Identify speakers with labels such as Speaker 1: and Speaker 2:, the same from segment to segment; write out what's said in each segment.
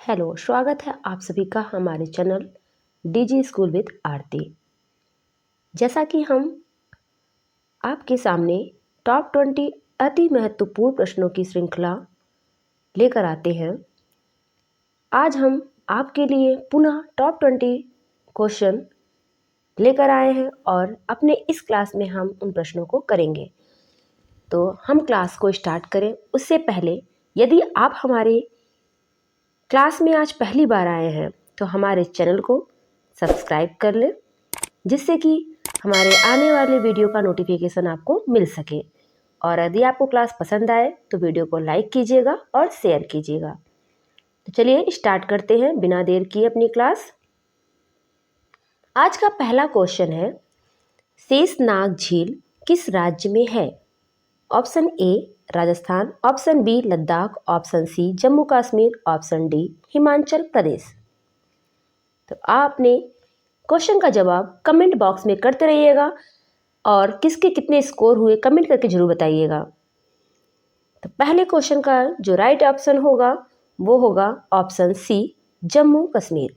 Speaker 1: Hello, स्वागत है आप सभी का हमारे चैनल डीजी स्कूल विद आरती। जैसा कि हम आपके सामने टॉप 20 अति महत्वपूर्ण प्रश्नों की श्रृंखला लेकर आते हैं। आज हम आपके लिए पुनः टॉप 20 क्वेश्चन लेकर आए हैं और अपने इस क्लास में हम उन प्रश्नों को करेंगे। तो हम क्लास को स्टार्ट करें उससे पहले यदि आप हमारे क्लास में आज पहली बार आए हैं तो हमारे चैनल को सब्सक्राइब कर लें, जिससे कि हमारे आने वाले वीडियो का नोटिफिकेशन आपको मिल सके। और यदि आपको क्लास पसंद आए तो वीडियो को लाइक कीजिएगा और शेयर कीजिएगा। तो चलिए स्टार्ट करते हैं बिना देर किए अपनी क्लास। आज का पहला क्वेश्चन है, शेषनाग झील किस राज्य में है? Option A Rajasthan, option B Ladakh, option C Jammu Kashmir, option D Himachal Pradesh. तो आपने क्वेश्चन का जवाब कमेंट बॉक्स में करते रहिएगा और किसके कितने स्कोर हुए कमेंट करके जरूर बताइएगा। तो पहले क्वेश्चन का जो राइट ऑप्शन होगा वो होगा ऑप्शन सी जम्मू कश्मीर।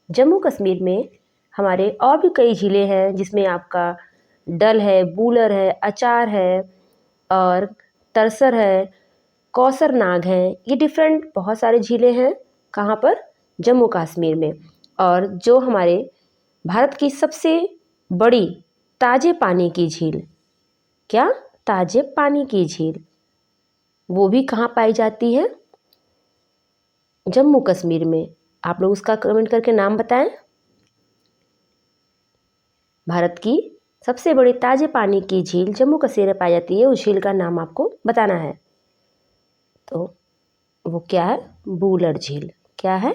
Speaker 1: जम्मू कश्मीर में हमारे और भी कई झीलें हैं, जिसमें आपका डल है, बूलर है, अचार है और तरसर है, कौसर नाग है। ये डिफरेंट बहुत सारे झीलें हैं। कहाँ पर? जम्मू कश्मीर में। और जो हमारे भारत की सबसे बड़ी ताजे पानी की झील, क्या? ताजे पानी की झील, वो भी कहाँ पाई जाती है? जम्मू कश्मीर में। आप लोग उसका कमेंट करके नाम बताएं। भारत की सबसे बड़ी ताजे पानी की झील जम्मू कश्मीर में पाई जाती है, उस झील का नाम आपको बताना है। तो वो क्या है? बूलर झील। क्या है?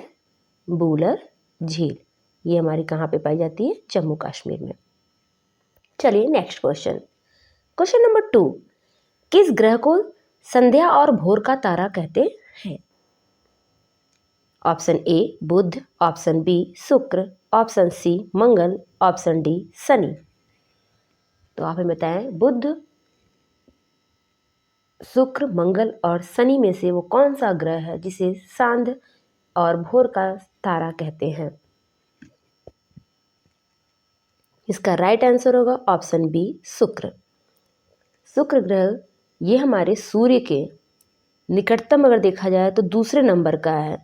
Speaker 1: बूलर झील। ये हमारी कहाँ पे पाई जाती है? जम्मू कश्मीर में। चलिए नेक्स्ट क्वेश्चन। क्वेश्चन नंबर 2, किस ग्रह को संध्या और भोर का तारा कहते हैं? ऑप्शन ए बुध, ऑप्शन बी शुक्र, ऑप्शन सी मंगल, ऑप्शन डी शनि। तो आप हमें बताएं, बुध, शुक्र, मंगल और शनि में से वो कौन सा ग्रह है जिसे सांध्य और भोर का तारा कहते हैं? इसका राइट आंसर होगा ऑप्शन बी शुक्र। शुक्र ग्रह ये हमारे सूर्य के निकटतम अगर देखा जाए तो दूसरे नंबर का है।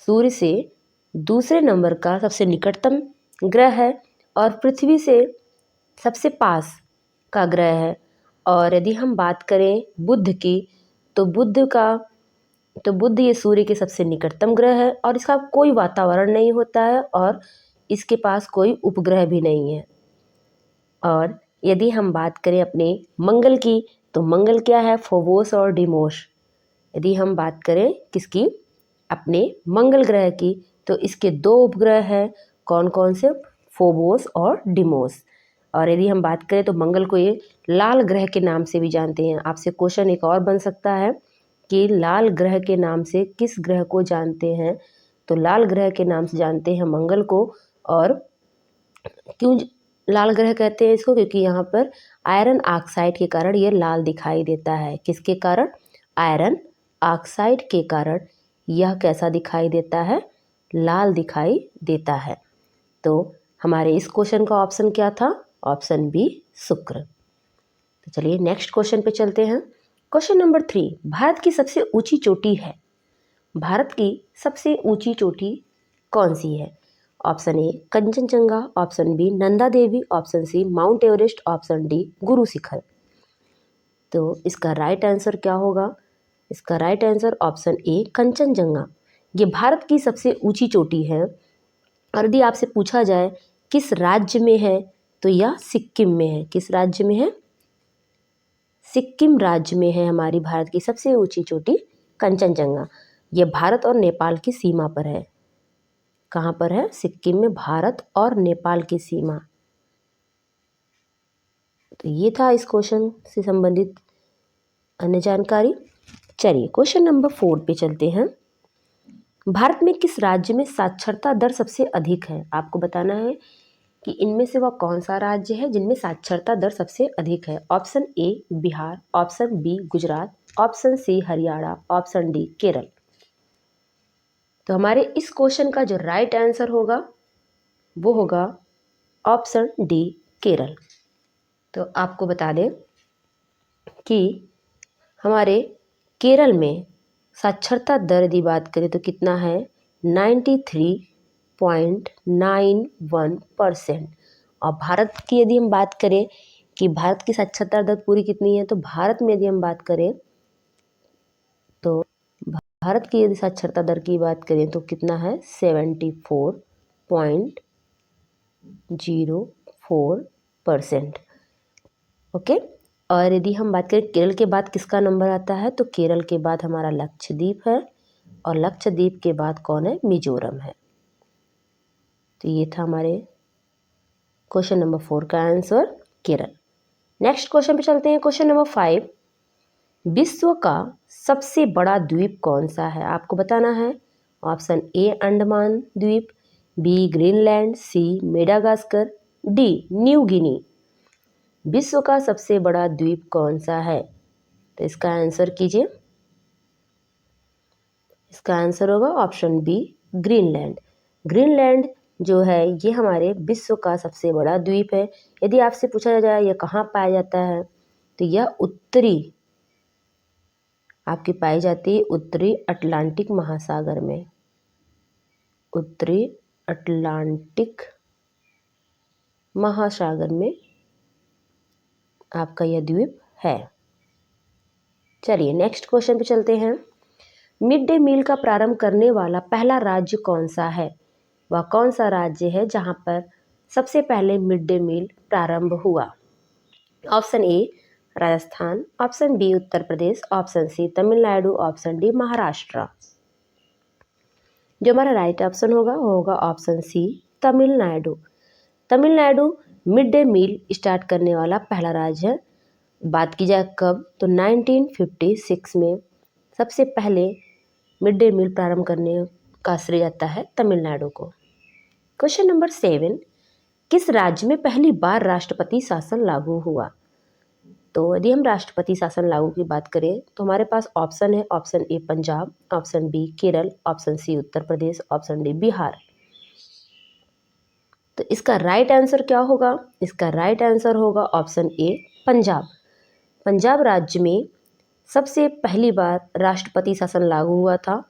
Speaker 1: सूर्य से दूसरे नंबर का सबसे निकटतम ग्रह है और पृथ्वी से सबसे पास का ग्रह है। और यदि हम बात करें बुध की, तो बुध ये सूर्य के सबसे निकटतम ग्रह है और इसका कोई वातावरण नहीं होता है और इसके पास कोई उपग्रह भी नहीं है। और यदि हम बात करें अपने मंगल की, तो मंगल क्या है? फोबोस और डिमोस। यदि हम बात करें किसकी? अपने मंगल ग्रह की, तो इसके 2 उपग्रह हैं। कौन कौन से? फोबोस और डिमोस। और यदि हम बात करें तो मंगल को ये लाल ग्रह के नाम से भी जानते हैं। आपसे क्वेश्चन एक और बन सकता है कि लाल ग्रह के नाम से किस ग्रह को जानते हैं? तो लाल ग्रह के नाम से जानते हैं मंगल को। और क्यों लाल ग्रह कहते हैं इसको? क्योंकि यहाँ पर आयरन ऑक्साइड के कारण ये लाल दिखाई देता है। किसके कारण? आयरन ऑक्साइड के कारण यह कैसा दिखाई देता है? लाल दिखाई देता है। तो हमारे इस क्वेश्चन का ऑप्शन क्या था? ऑप्शन बी शुक्र। तो चलिए नेक्स्ट क्वेश्चन पे चलते हैं। क्वेश्चन नंबर 3, भारत की सबसे ऊंची चोटी है। भारत की सबसे ऊंची चोटी कौन सी है? Option A Kanchenjunga, option B Nanda Devi, option C Mount Everest, option D Guru Shikhar. तो इसका राइट आंसर क्या होगा? इसका right answer option A Kanchenjunga. ये भारत की सबसे ऊंची चोटी है। और यदि आपसे पूछा जाए किस राज्य में है, तो यह सिक्किम में है। किस राज्य में है? सिक्किम राज्य में है हमारी भारत की सबसे ऊंची चोटी कंचनजंगा। ये भारत और नेपाल की सीमा पर है। कहाँ पर है? सिक्किम में, भारत और नेपाल की सीमा। तो ये था इस क्वेश्चन से संबंधित अन्य जानकारी। चलिए क्वेश्चन नंबर 4 पे चलते हैं। भारत में किस राज्य में साक्षरता दर सबसे अधिक है? आपको बताना है कि इनमें से वह कौन सा राज्य है जिनमें साक्षरता दर सबसे अधिक है। Option A Bihar, option B Gujarat, option C Haryana, option D Kerala. तो हमारे इस क्वेश्चन का जो राइट आंसर होगा वो होगा ऑप्शन डी केरल। तो आपको बता दें कि हमारे केरल में साक्षरता दर यदि बात करें तो कितना है 93.91%। और भारत की यदि हम बात करें कि भारत की साक्षरता दर पूरी कितनी है, तो भारत में यदि हम बात करें तो भारत की यदि साक्षरता दर की बात करें तो कितना है 74.04%। ओके। और यदि हम बात करें केरल के बाद किसका नंबर आता है, तो केरल के बाद हमारा लक्षद्वीप है और लक्षद्वीप के बाद कौन है, मिजोरम है। तो ये था हमारे क्वेश्चन नंबर 4 का आंसर केरल। नेक्स्ट क्वेश्चन पे चलते हैं। क्वेश्चन नंबर 5, विश्व का सबसे बड़ा द्वीप कौन सा है, आपको बताना है। ऑप्शन ए अंडमान द्वीप, बी ग्रीनलैंड, सी मेडागास्कर, डी न्यू गिनी। विश्व का सबसे बड़ा द्वीप कौन सा है, तो इसका आंसर कीजिए। इसका आंसर होगा ऑप्शन बी ग्रीनलैंड। ग्रीनलैंड जो है ये हमारे विश्व का सबसे बड़ा द्वीप है। यदि आपसे पूछा जाए यह कहाँ पाया जाता है, तो यह आपकी पाई जाती है उत्तरी अटलांटिक महासागर में। उत्तरी अटलांटिक महासागर में आपका यह द्वीप है। चलिए नेक्स्ट क्वेश्चन पे चलते हैं। मिड डे मील का प्रारंभ करने वाला पहला राज्य कौन सा है, वह कौन सा राज्य है जहां पर सबसे पहले मिड डे मील प्रारंभ हुआ। Option A Rajasthan, option B Uttar Pradesh, option C Tamil Nadu, option D Maharashtra. जो हमारा राइट ऑप्शन होगा वो होगा option C Tamil Nadu. Tamil Nadu mid day meal start करने वाला पहला राज्य है। बात की जाए कब, तो 1956 में सबसे पहले मिड डे मील प्रारंभ करने का श्रेय जाता है तमिलनाडु को। क्वेश्चन नंबर 7, किस राज्य में पहली बार राष्ट्रपति शासन लागू हुआ। तो यदि हम राष्ट्रपति शासन लागू की बात करें तो हमारे पास ऑप्शन है। Option A Punjab, option B Kerala, option C Uttar Pradesh, option D Bihar. तो इसका राइट आंसर क्या होगा, इसका राइट आंसर होगा ऑप्शन ए पंजाब। पंजाब राज्य में सबसे पहली बार राष्ट्रपति शासन लागू हुआ था।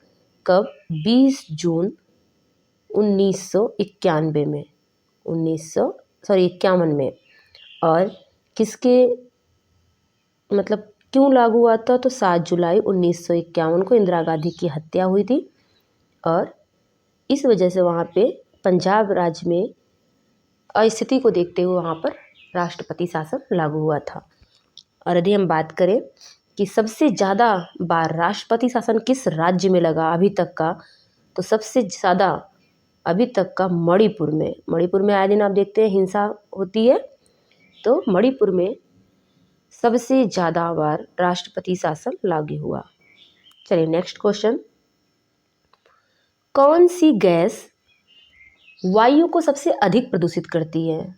Speaker 1: कब, 20 जून 1991 में, 51 में। और किसके मतलब क्यों लागू हुआ था, तो 7 जुलाई 1951 को इंदिरा गांधी की हत्या हुई थी और इस वजह से वहाँ पे पंजाब राज्य में अस्थिति को देखते हुए वहाँ पर राष्ट्रपति शासन लागू हुआ था। और यदि हम बात करें कि सबसे ज़्यादा बार राष्ट्रपति शासन किस राज्य में लगा अभी तक का, तो सबसे ज़्यादा अभी तक का मणिपुर में आए दिन आप देखते हैं हिंसा होती है, तो मणिपुर में सबसे ज़्यादा बार राष्ट्रपति शासन लागू हुआ। चलिए नेक्स्ट क्वेश्चन, कौन सी गैस वायु को सबसे अधिक प्रदूषित करती है।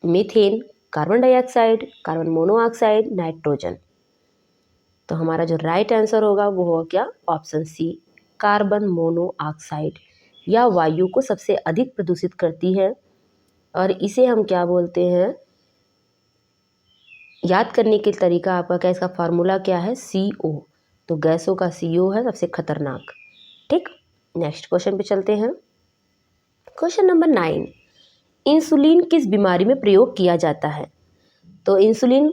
Speaker 1: Methane, carbon dioxide, carbon monoxide, nitrogen. तो हमारा जो राइट आंसर होगा वो होगा क्या, ऑप्शन सी कार्बन मोनोऑक्साइड। यह वायु को सबसे अधिक प्रदूषित करती है और इसे हम क्या बोलते हैं, याद करने के तरीका आपका क्या, इसका फार्मूला क्या है, CO। तो गैसों का CO है सबसे खतरनाक। ठीक, नेक्स्ट क्वेश्चन पे चलते हैं। क्वेश्चन नंबर 9, इंसुलिन किस बीमारी में प्रयोग किया जाता है। तो इंसुलिन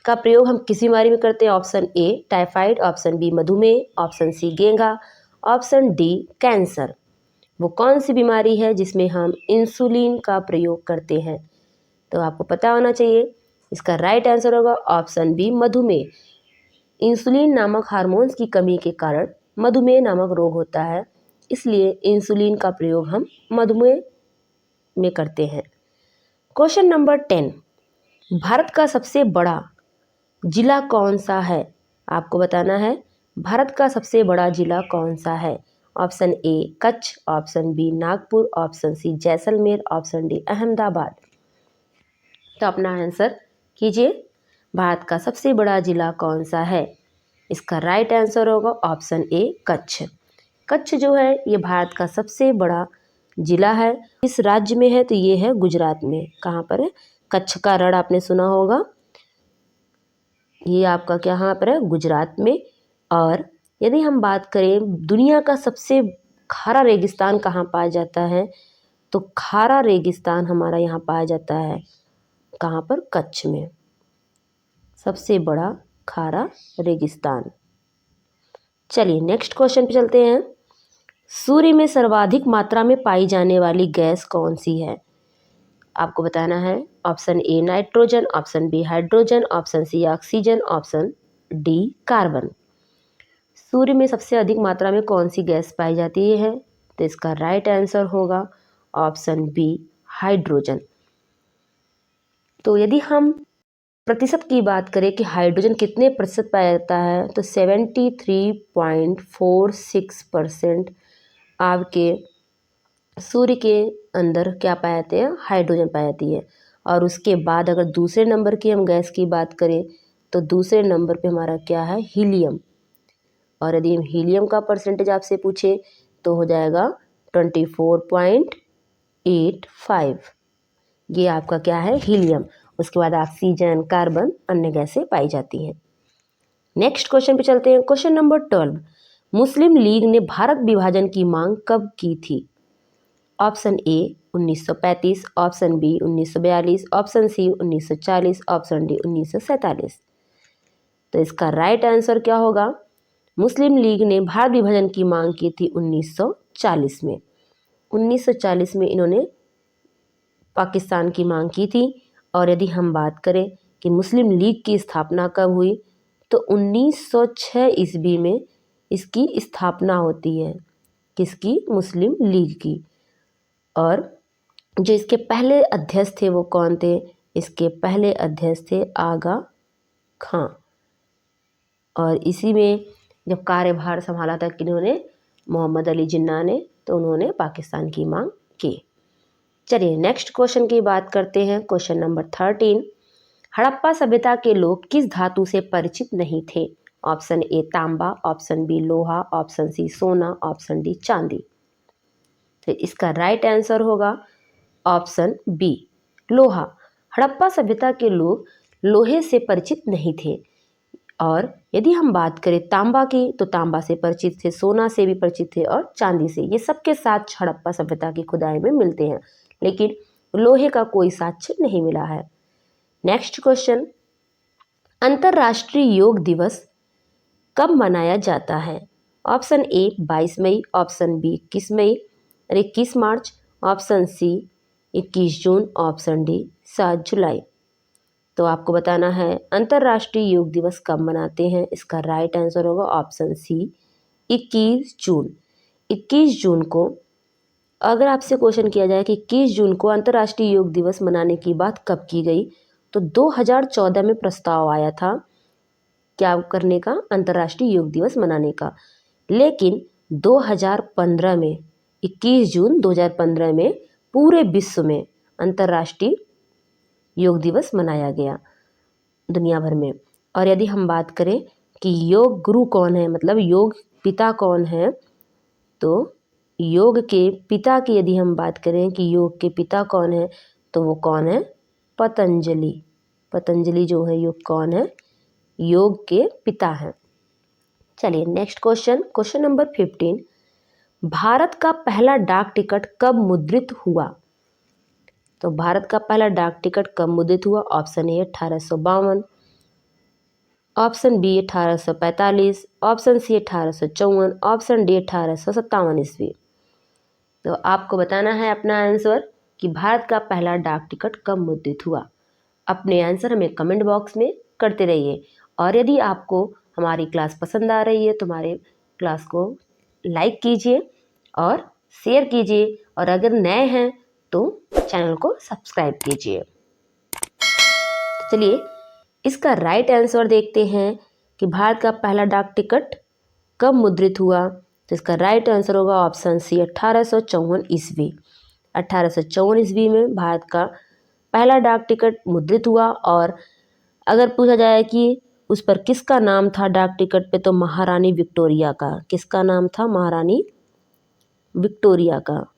Speaker 1: का प्रयोग हम किस बीमारी में करते हैं। Option A typhoid, option B मधुमेह, ऑप्शन सी घेंघा, ऑप्शन डी कैंसर। वो कौन सी बीमारी है जिसमें हम इंसुलिन का प्रयोग करते हैं, तो आपको पता होना चाहिए। इसका राइट आंसर होगा ऑप्शन बी मधुमेह। इंसुलिन नामक हार्मोन्स की कमी के कारण मधुमेह नामक रोग होता है, इसलिए इंसुलिन का प्रयोग हम मधुमेह में करते हैं। क्वेश्चन नंबर 10, भारत का सबसे बड़ा जिला कौन सा है, आपको बताना है। भारत का सबसे बड़ा जिला कौन सा है। Option A Kutch, option B Nagpur, option C Jaisalmer, option D Ahmedabad. तो अपना आंसर कीजिए, भारत का सबसे बड़ा जिला कौन सा है। इसका राइट आंसर होगा ऑप्शन ए कच्छ। कच्छ जो है ये भारत का सबसे बड़ा जिला है। इस राज्य में है तो ये है गुजरात में। कहाँ पर है? कच्छ का रण आपने सुना होगा, ये आपका कहाँ पर है? गुजरात में। और यदि हम बात करें दुनिया का सबसे खारा रेगिस्तान कहाँ पाया जाता है, तो खारा रेगिस्तान हमारा यहाँ पाया जाता है कहाँ पर? कच्छ में, सबसे बड़ा खारा रेगिस्तान। चलिए नेक्स्ट क्वेश्चन पे चलते हैं। सूर्य में सर्वाधिक मात्रा में पाई जाने वाली गैस कौन सी है? आपको बताना है। Option A nitrogen, option B hydrogen, option C oxygen, option D carbon. सूर्य में सबसे अधिक मात्रा में कौन सी गैस पाई जाती है? तो इसका राइट आंसर होगा ऑप्शन बी हाइड्रोजन। तो यदि हम प्रतिशत की बात करें कि हाइड्रोजन कितने प्रतिशत पाया जाता है, तो 73.46% आपके सूर्य के अंदर क्या पाए जाते हैं? हाइड्रोजन पाई जाती है। और उसके बाद अगर दूसरे नंबर की हम गैस की बात करें तो दूसरे नंबर पे हमारा क्या है? हीलियम। और यदि हम हीलियम का परसेंटेज आपसे पूछे तो हो जाएगा 24.85। ये आपका क्या है? हीलियम। उसके बाद ऑक्सीजन, कार्बन, अन्य गैसें पाई जाती हैं। नेक्स्ट क्वेश्चन पे चलते हैं। क्वेश्चन नंबर 12, मुस्लिम लीग ने भारत विभाजन की मांग कब की थी? Option A 1935, option B 1942, option C 1940, option D 1947। तो इसका राइट आंसर क्या होगा? मुस्लिम लीग ने भारत विभाजन की मांग की थी 1940 में। 1940 में इन्होंने पाकिस्तान की मांग की थी। और यदि हम बात करें कि मुस्लिम लीग की स्थापना कब हुई, तो 1906 ईस्वी में इसकी स्थापना होती है। किसकी? मुस्लिम लीग की। और जो इसके पहले अध्यक्ष थे वो कौन थे? इसके पहले अध्यक्ष थे आगा खां। और इसी में जब कार्यभार संभाला था किन्होंने? मोहम्मद अली जिन्ना ने। तो उन्होंने पाकिस्तान की मांग की। चलिए नेक्स्ट क्वेश्चन की बात करते हैं। क्वेश्चन नंबर 13, हड़प्पा सभ्यता के लोग किस धातु से परिचित नहीं थे? ऑप्शन ए तांबा, ऑप्शन बी लोहा, ऑप्शन सी सोना, ऑप्शन डी चांदी। तो इसका राइट आंसर होगा ऑप्शन बी लोहा। हड़प्पा सभ्यता के लोग लोहे से परिचित नहीं थे। और यदि हम बात करें तांबा की, तो तांबा से परिचित थे, सोना से भी परिचित थे और चांदी से। ये सबके साथ हड़प्पा सभ्यता की खुदाई में मिलते हैं, लेकिन लोहे का कोई साक्ष्य नहीं मिला है। नेक्स्ट क्वेश्चन, अंतर्राष्ट्रीय योग दिवस कब मनाया जाता है? ऑप्शन ए 22 मई, ऑप्शन बी 21 मई और 21 मार्च, ऑप्शन सी 21 जून, ऑप्शन डी 7 जुलाई। तो आपको बताना है अंतर्राष्ट्रीय योग दिवस कब मनाते हैं। इसका राइट आंसर होगा ऑप्शन सी 21 जून। 21 जून को अगर आपसे क्वेश्चन किया जाए कि 21 जून को अंतर्राष्ट्रीय योग दिवस मनाने की बात कब की गई, तो 2014 में प्रस्ताव आया था क्या करने का? अंतर्राष्ट्रीय योग दिवस मनाने का। लेकिन 2015 में 21 जून 2015 में पूरे विश्व में अंतर्राष्ट्रीय योग दिवस मनाया गया दुनिया भर में। और यदि हम बात करें कि योग गुरु कौन है, मतलब योग पिता कौन है, तो योग के पिता की यदि हम बात करें कि योग के पिता कौन है, तो वो कौन है? पतंजलि। पतंजलि जो है योग कौन है? योग के पिता हैं। चलिए next question, question number 15, Bharat का पहला डाक टिकट कब मुद्रित हुआ? तो भारत का पहला डाक टिकट कब मुद्रित हुआ? Option A 1852, option B 1845, option C 1854, option D 1857 ईस्वी। तो आपको बताना है अपना आंसर कि भारत का पहला डाक टिकट कब मुद्रित हुआ। अपने आंसर हमें कमेंट बॉक्स में करते रहिए। और यदि आपको हमारी क्लास पसंद आ रही है तो हमारे क्लास को लाइक कीजिए और शेयर कीजिए, और अगर नए हैं तो चैनल को सब्सक्राइब कीजिए। तो चलिए इसका राइट आंसर देखते हैं कि भारत का पहला डाक टिकट कब मुद्रित हुआ। तो इसका राइट आंसर होगा ऑप्शन सी 1854 ईस्वी। 1854 ईस्वी में भारत का पहला डाक टिकट मुद्रित हुआ। और अगर पूछा जाए कि उस पर किसका नाम था डाक टिकट पे, तो महारानी विक्टोरिया का। किसका नाम था? महारानी विक्टोरिया का।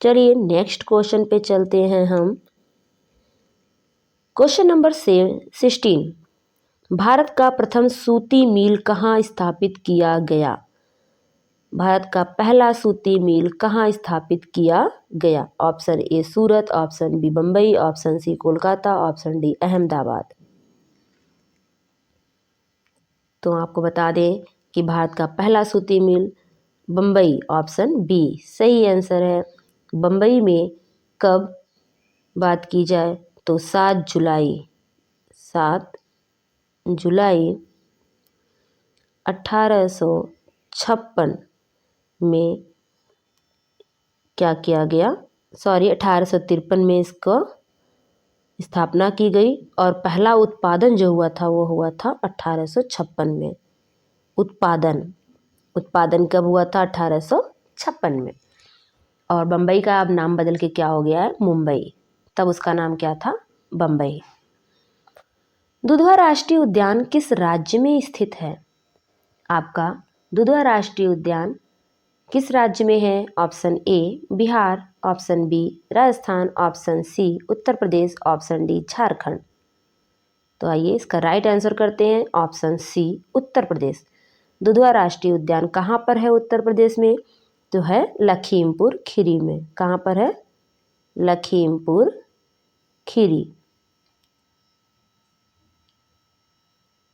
Speaker 1: चलिए नेक्स्ट क्वेश्चन पे चलते हैं हम। क्वेश्चन नंबर 16, भारत का प्रथम सूती मिल कहाँ स्थापित किया गया? भारत का पहला सूती मिल कहाँ स्थापित किया गया? Option A Surat, option B Bombay, option C Kolkata, option D Ahmedabad. तो आपको बता दें कि भारत का पहला सूती मिल बम्बई, ऑप्शन बी सही आंसर है। बम्बई में कब बात की जाए तो 7 जुलाई 1856 में क्या किया गया, 1853 में इसको स्थापना की गई और पहला उत्पादन जो हुआ था वो हुआ था 1856 में। उत्पादन कब हुआ था? 1856 में। और बम्बई का अब नाम बदल के क्या हो गया है? मुंबई। तब उसका नाम क्या था? बम्बई। दुधवा राष्ट्रीय उद्यान किस राज्य में स्थित है? आपका दुधवा राष्ट्रीय उद्यान किस राज्य में है? Option A Bihar, option B Rajasthan, option C Uttar Pradesh, option D Jharkhand. तो आइए इसका राइट आंसर करते हैं, ऑप्शन सी उत्तर प्रदेश। दुधवा राष्ट्रीय उद्यान कहाँ पर है उत्तर प्रदेश में? तो है लखीमपुर खीरी में। कहाँ पर है? लखीमपुर खीरी,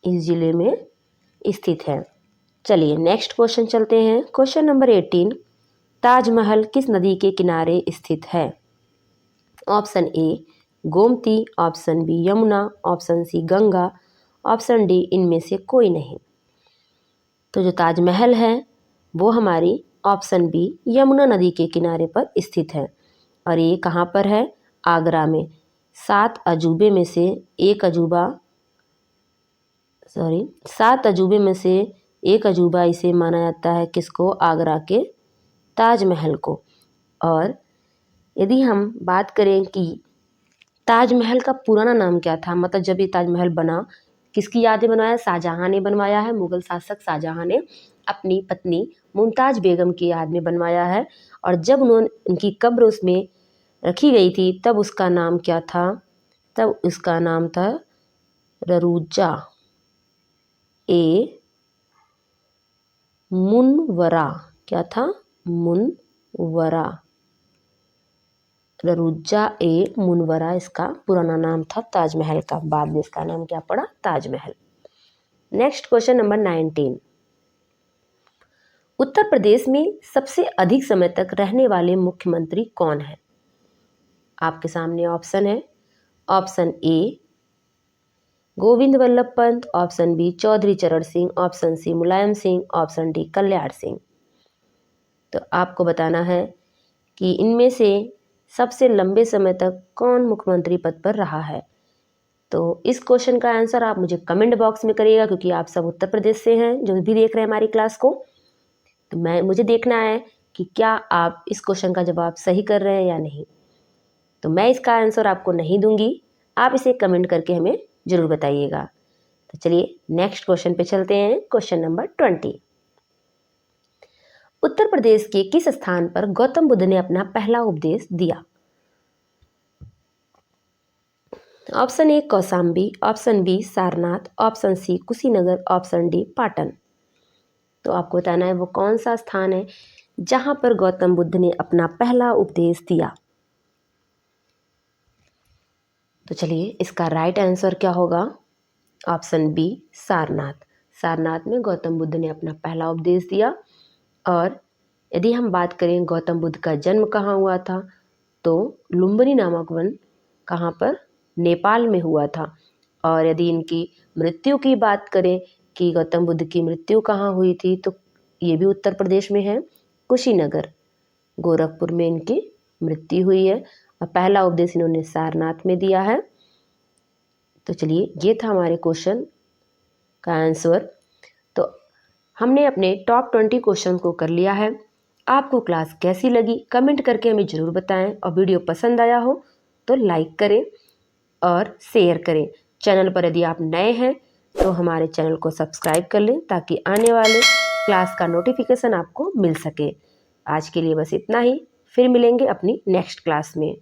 Speaker 1: इस जिले में स्थित है। चलिए नेक्स्ट क्वेश्चन चलते हैं। क्वेश्चन नंबर 18, ताजमहल किस नदी के किनारे स्थित है? Option A Gomti, option B Yamuna, option C Ganga, option D इनमें से कोई नहीं। तो जो ताजमहल है वो हमारी ऑप्शन बी यमुना नदी के किनारे पर स्थित है। और ये कहाँ पर है? आगरा में। 7 अजूबे में से एक अजूबा इसे माना जाता है। किसको? आगरा के ताजमहल को। और यदि हम बात करें कि ताजमहल का पुराना नाम क्या था, मतलब जब ये ताजमहल बना किसकी याद में बनवाया? शाहजहां ने बनवाया है। मुगल शासक शाहजहां ने अपनी पत्नी मुमताज बेगम की याद में बनवाया है। और जब उनकी कब्र उसमें रखी गई थी तब उसका नाम क्या था? तब उसका नाम था ररूजा ए मुनवरा। क्या था? मुनवरा। ररूजा ए मुनवरा इसका पुराना नाम था ताजमहल का। बाद में इसका नाम क्या पड़ा? Taj Mahal. Next question number 19, Uttar Pradesh में सबसे अधिक समय तक रहने वाले मुख्यमंत्री कौन है? आपके सामने ऑप्शन है। Option A Govind Vallabh Pant, option B Chaudhary Charan Singh, option C Mulayam Singh, option D Kalyan Singh. तो आपको बताना है कि इनमें से सबसे लंबे समय तक कौन मुख्यमंत्री पद पर रहा है। तो इस क्वेश्चन का आंसर आप मुझे कमेंट बॉक्स में करिएगा, क्योंकि आप सब उत्तर प्रदेश से हैं जो भी देख रहे हैं हमारी क्लास को। तो मुझे देखना है कि क्या आप इस क्वेश्चन का जवाब सही कर रहे हैं या नहीं। तो मैं इसका आंसर आपको नहीं दूंगी, आप इसे कमेंट करके हमें ज़रूर बताइएगा। तो चलिए नेक्स्ट क्वेश्चन पे चलते हैं। क्वेश्चन नंबर 20, उत्तर प्रदेश के किस स्थान पर गौतम बुद्ध ने अपना पहला उपदेश दिया? Option A Kaushambi, option B Sarnath, option C Kushinagar, option D Patan. तो आपको बताना है वो कौन सा स्थान है जहां पर गौतम बुद्ध ने अपना पहला उपदेश दिया। तो चलिए इसका राइट आंसर क्या होगा? Option B Sarnath. सारनाथ में गौतम बुद्ध ने अपना पहला उपदेश दिया। और यदि हम बात करें गौतम बुद्ध का जन्म कहाँ हुआ था, तो लुम्बिनी नामक वन कहाँ पर? नेपाल में हुआ था। और यदि इनकी मृत्यु की बात करें कि गौतम बुद्ध की मृत्यु कहाँ हुई थी, तो ये भी उत्तर प्रदेश में है, कुशीनगर, गोरखपुर में इनकी मृत्यु हुई है। और पहला उपदेश इन्होंने सारनाथ में दिया है। तो चलिए ये था हमारे क्वेश्चन का आंसर। तो हमने अपने टॉप 20 क्वेश्चन को कर लिया है। आपको क्लास कैसी लगी कमेंट करके हमें ज़रूर बताएं। और वीडियो पसंद आया हो तो लाइक करें और शेयर करें। चैनल पर यदि आप नए हैं तो हमारे चैनल को सब्सक्राइब कर लें, ताकि आने वाले क्लास का नोटिफिकेशन आपको मिल सके। आज के लिए बस इतना ही, फिर मिलेंगे अपनी नेक्स्ट क्लास में।